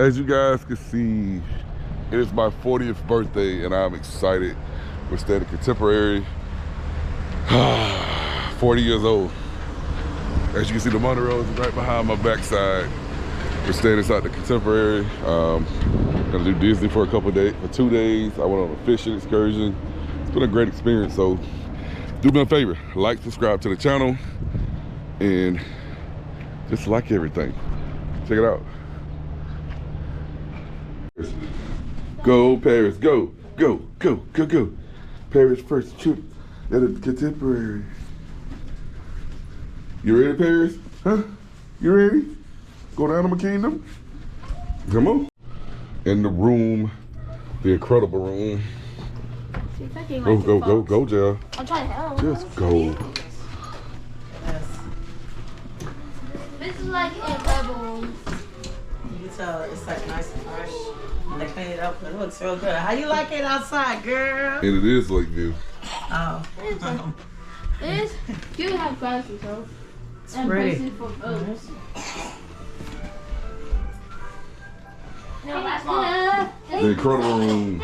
As you guys can see, it is my 40th birthday and I'm excited. We're staying at Contemporary. 40 years old. As you can see, the Monroe is right behind my backside. We're staying inside the Contemporary. Gonna do Disney for a couple days, for 2 days. I went on a fishing excursion. It's been a great experience. So do me a favor, like, subscribe to the channel, and just like everything. Check it out. Go Paris, go, go, go, go, go. Paris first trip at the Contemporary. You ready, Paris? Huh? You ready? Go to Animal Kingdom? Come on. In the room, the incredible room. Go, go, go, go, Jill. I'm trying to help. Just go. This is like an incredible room. You can tell it's like nice and fresh. They clean it up. It looks real good. How you like it outside, girl? And it is Lake View. Oh. It is. You have glasses, though. It's and pretty. places for boats. The incredible room.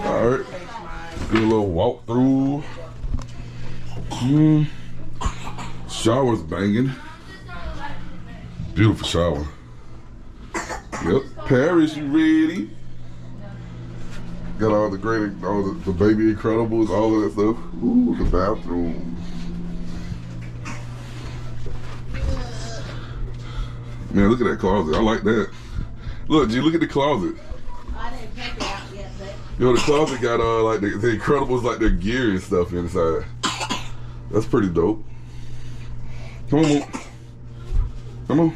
Alright. Do a little walk through. Shower's banging. Beautiful shower. Yep. Paris, you ready? Got all the great, all the baby Incredibles, all of that stuff. Ooh, the bathroom. Man, look at that closet. I like that. Look, G, look at the closet. I didn't take it out yet, but Yo, the closet got like the Incredibles, like their gear and stuff inside. That's pretty dope. Come on, Moon. Come on.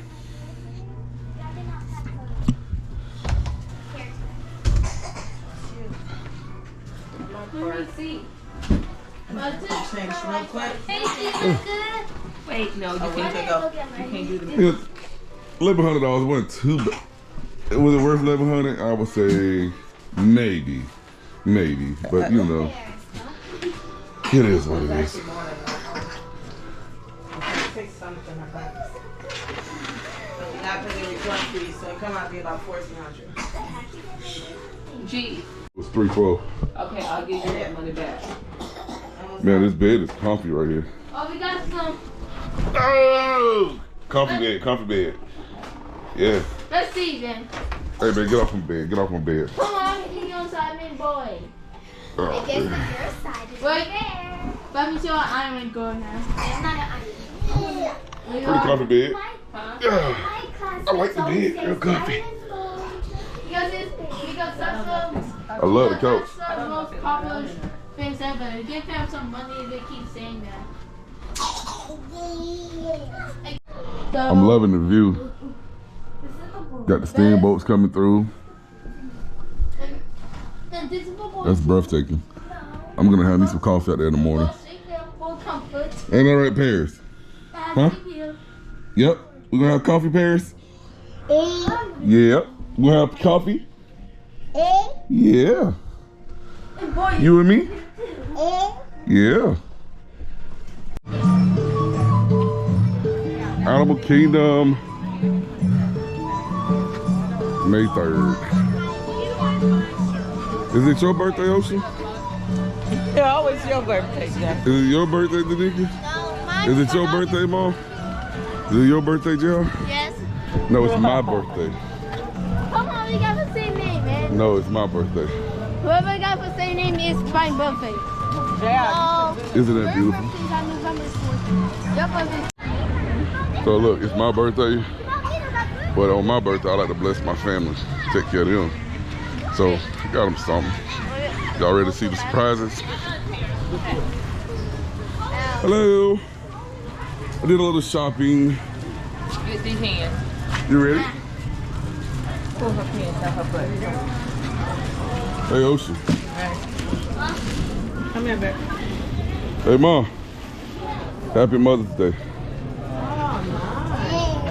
Let me see. change real quick. Wait, no, you Oh, can't. go. You can't do the Yeah, $1,100 wasn't too bad. Was it worth $1,100? I would say maybe, but you know, it is what it is. actually more than that. Take something about this. But you're not paying the return fee, so it come out to be about $1,400. G. It was $312. Okay, I'll give you that money back. Man, this bed is comfy right here. Oh, we got some. Oh! Comfy bed. Yeah. Let's see then. Hey man, get off my bed. Get off my bed. Come on, you on side me, boy. Oh, I guess man. that your side is Wait. there. Let me see what I'm gonna go now. I'm not an onion. Pretty comfy bed. Huh? Yeah. My class I like the always bed. says Real comfy. Because that's I love the couch. That's the most popular things ever. Give them some money if they keep saying that. I'm loving the view. Got the steamboats coming through. That's breathtaking. I'm gonna have me some coffee out there in the morning. Ain't that right, Paris? Huh? Yep. We're gonna have coffee, Paris? Yep. We're gonna have coffee? Yeah. You and me? Yeah. Animal Kingdom, May 3rd. Is it your birthday, Ocean? Yeah, always your birthday, Jeff. Is it your birthday, Danica? Is it your birthday, Mom? Is it your birthday, Jill? Yes. No, it's my birthday. Come on, we got the same name, man. No, it's my birthday. Whoever got the same name is my birthday. Yeah. Isn't that beautiful? Birthday's on November 4th. Your birthday. So look, it's my birthday, but on my birthday, I like to bless my family, take care of them. So, got them something. Y'all ready to see the surprises? Hello. I did a little shopping. Get these hands. You ready? Pull her pants out her butt. Hey, Ocean. Come here, baby. Hey, Mom. Happy Mother's Day.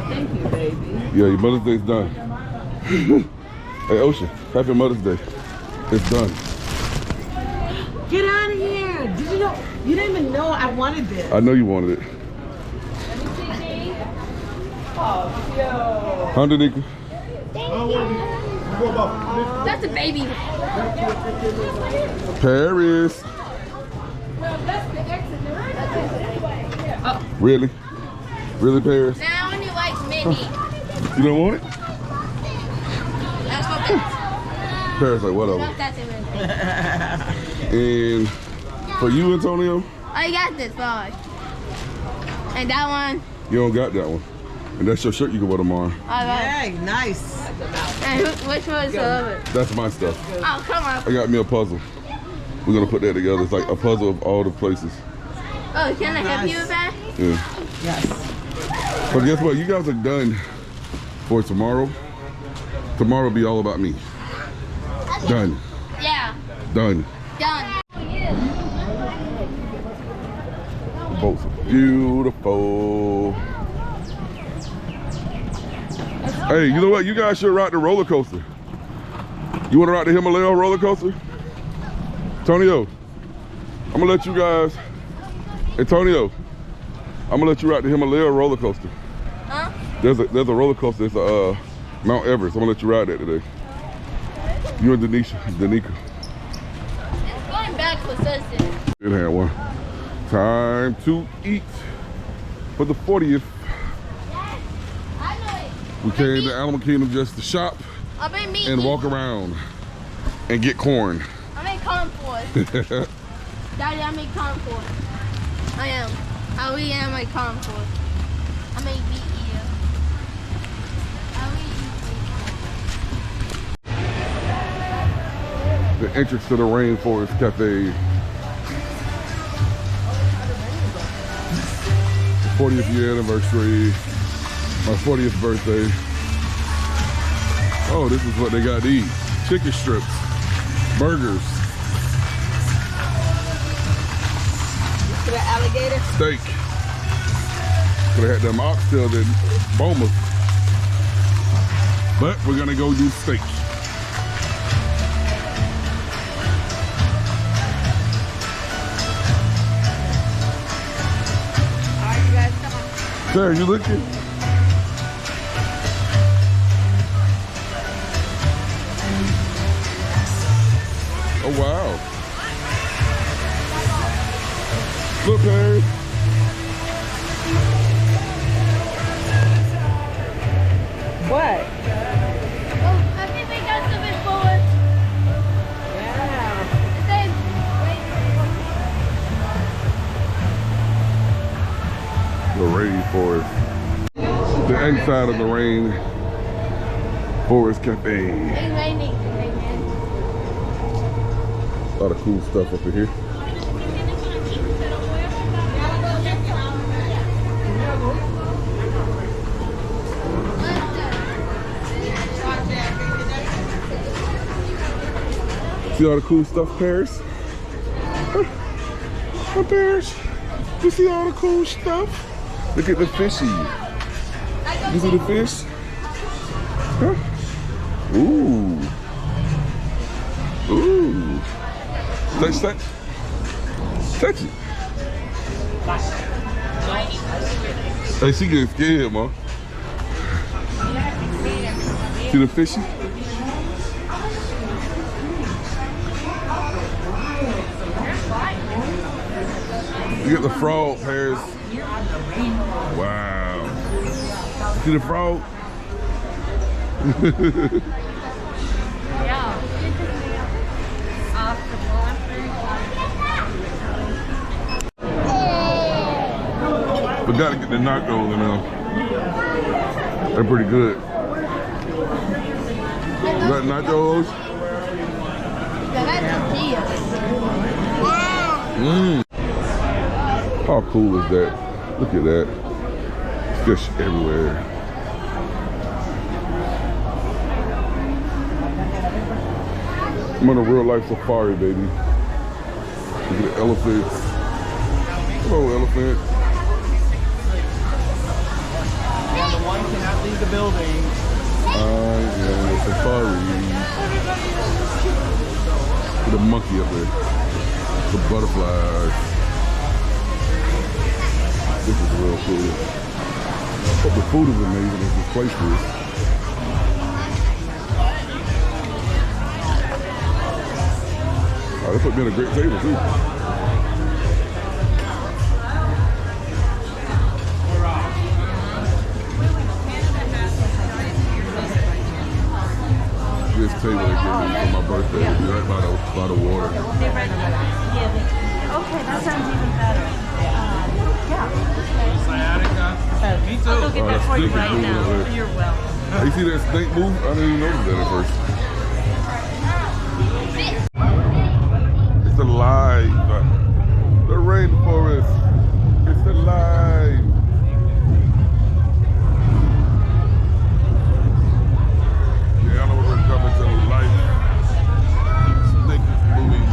Thank you, baby. Yeah, your Mother's Day's done. Hey, Ocean. Happy Mother's Day. It's done. Get out of here. Did you know? You didn't even know I wanted this. I know you wanted it. Oh, Huh, Danica? That's a baby. Paris. Really? Really, Paris? Now I only like mini. You don't want it? That's not that. Paris like, whatever. Not that And for you, Antonio? I got this boy. And that one. You don't got that one. And that's your shirt you can wear tomorrow. I got Hey, nice. And which one is the other? That's my stuff. Oh, come on. I got me a puzzle. We're gonna put that together. It's like a puzzle of all the places. Oh, can I help you with that? Yeah. Yes. But guess what? You guys are done for tomorrow. Tomorrow will be all about me. Done. Yeah. Done. Done. The boats are beautiful. Hey, you know what? You guys should ride the roller coaster. You want to ride the Himalaya roller coaster? Antonio, I'm gonna let you guys. Antonio, I'm gonna let you ride the Himalaya roller coaster. Huh? There's a roller coaster. It's Mount Everest. I'm gonna let you ride that today. You and Danica. It's going back for Sussex. It had one. Time to eat for the 40th. I know it. We came to Animal Kingdom just to shop I've been meeting. and walk around and get corn. I make corn for it. Daddy, I make corn for it. I am. I really am my corn for it. I make meat eater. The entrance to the Rainforest Cafe. 40th year anniversary. My 40th birthday. Oh, this is what they got to eat. Chicken strips, burgers, To the alligator. steak. Could have had them oxtails and bomas. But we're gonna go do steak. Alright, you guys, come on. Sarah, you looking? Oh wow. Look, Harry. What? Oh, I think we got something for it. Yeah. It says, The Rainforest. The inside of the Rainforest Cafe. it's raining today, man. A lot of cool stuff up in here. See all the cool stuff, Paris? Huh, Paris? You see all the cool stuff? Look at the fishy. You see the fish? Huh? Ooh. Ooh. Touch that. Touch it. Hey, she getting scared, man. See the fishy? You get the frog, Paris. Wow. See the frog? But gotta get the nachos in there. They're pretty good. You got nachos? Mmm. How cool is that? Look at that. Fish everywhere. I'm on a real life safari, baby. Look at the elephants. Hello, elephant. One cannot leave the building. I am a safari. Look at the monkey up there. The butterflies. This is real cool. But the food is amazing as this place is. They put me on a great table too. This table they gave me for my birthday will be right by the water. Okay, that sounds even better. Sciatica. Me too. I'll go get that for you right Snake now. moving. You're welcome. You see that snake move? I didn't even notice that at first. It's alive. The rainforest. It's alive. The animals are coming to life. Snake is moving.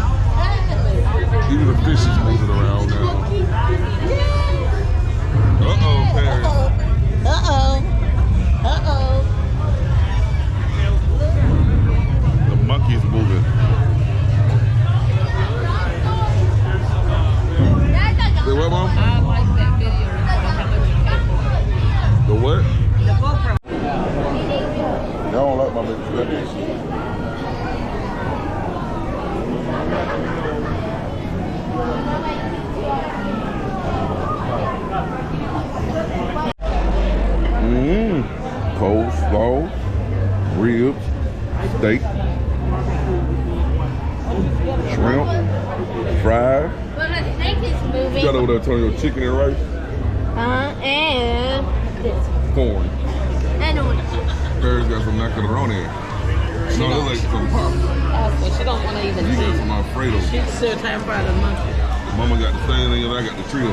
Even the fish is moving around now. Uh-oh, Paris. The monkey's moving. Say what, Mom? I like that video. The what? The GoPro. Y'all don't like my baby steppers. Coleslaw, ribs, steak, shrimp, fried. But the snake is You moving. got over there, Antonio, chicken and rice, And this. corn. And orange. Paris got some macaroni. No, that's like some pop. Okay, she don't want to even You got see. some Alfredo. She's still trying to find a monkey. Mama got the same thing and I got the trio.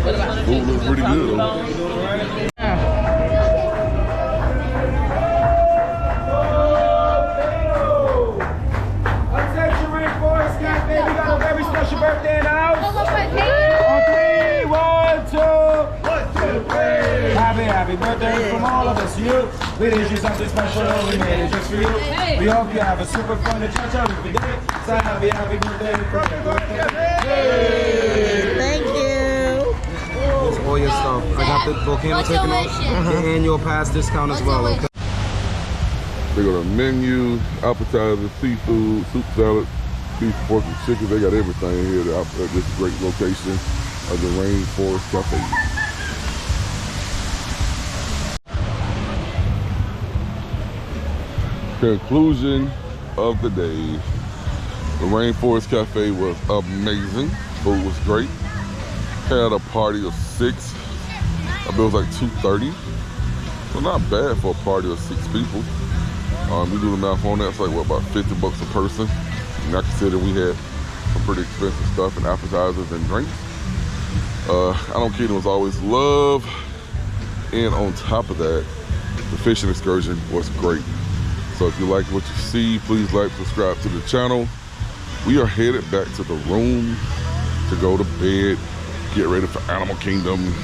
What about the Food looks pretty good though. Attention, Rainforest Cafe. We got a very special birthday in the house. On 3, 1, 2. Happy birthday from all of us. You, we did you something special. We made it just for you. We hope you have a super fun and cha-cha every day. So happy birthday. Thank you. It's all your stuff. I got the volcano taken off. The annual pass discount as well. Okay. They got a menu, appetizers, seafood, soup salad, beef, pork, and chicken. They got everything here at this great location of the Rainforest Cafe. Conclusion of the day. The Rainforest Cafe was amazing. Food was great. Had a party of 6. I bet it was like 2:30. So not bad for a party of 6 people. We do the math on that, it's like what, about $50 a person. And I consider we had some pretty expensive stuff and appetizers and drinks. I don't kid, it was always love. And on top of that, the fishing excursion was great. So if you like what you see, please like, subscribe to the channel. We are headed back to the room to go to bed, get ready for Animal Kingdom.